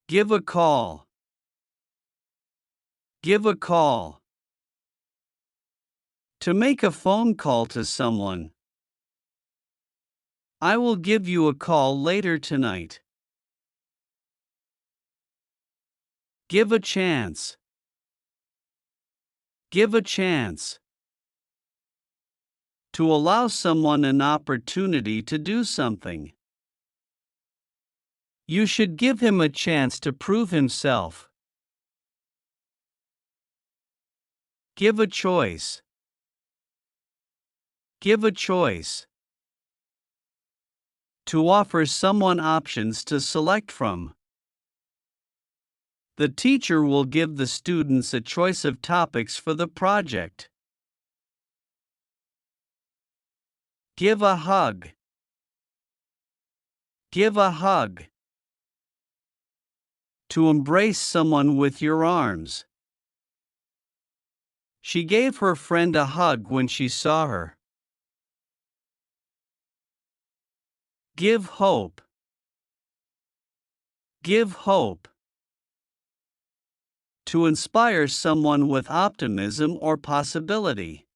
Give a call. Give a call. To make a phone call to someone. I will give you a call later tonight. Give a chance. Give a chance. To allow someone an opportunity to do something. You should give him a chance to prove himself. Give a choice. Give a choice. To offer someone options to select from. The teacher will give the students a choice of topics for the project. Give a hug. Give a hug. To embrace someone with your arms. She gave her friend a hug when she saw her. Give hope. Give hope. To inspire someone with optimism or possibility.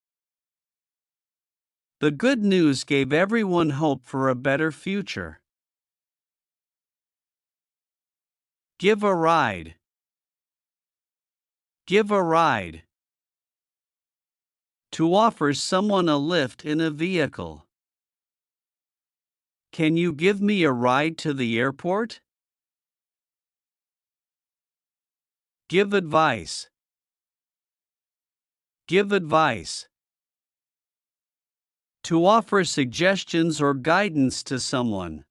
The good news gave everyone hope for a better future. Give a ride. Give a ride. To offer someone a lift in a vehicle. Can you give me a ride to the airport? Give advice. Give advice. To offer suggestions or guidance to someone.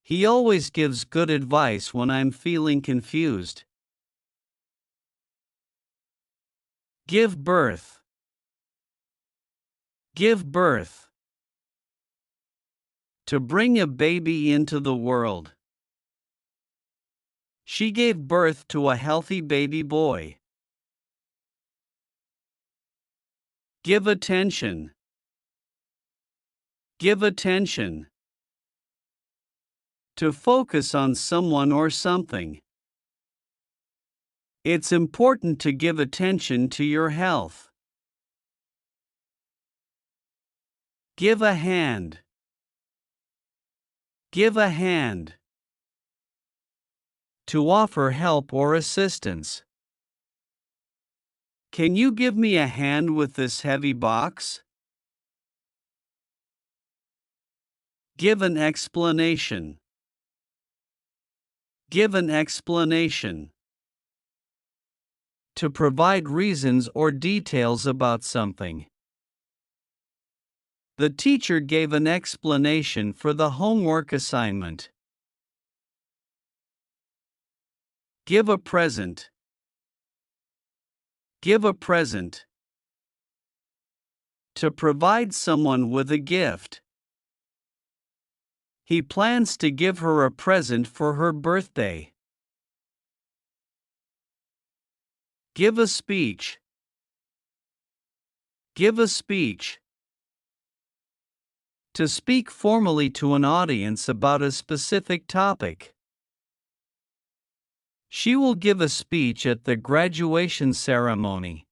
He always gives good advice when I'm feeling confused. Give birth. Give birth. To bring a baby into the world. She gave birth to a healthy baby boy. Give attention. Give attention. To focus on someone or something. It's important to give attention to your health. Give a hand. Give a hand. To offer help or assistance. Can you give me a hand with this heavy box? Give an explanation. Give an explanation. To provide reasons or details about something. The teacher gave an explanation for the homework assignment. Give a present. Give a present. To provide someone with a gift. He plans to give her a present for her birthday. Give a speech. Give a speech. To speak formally to an audience about a specific topic. She will give a speech at the graduation ceremony.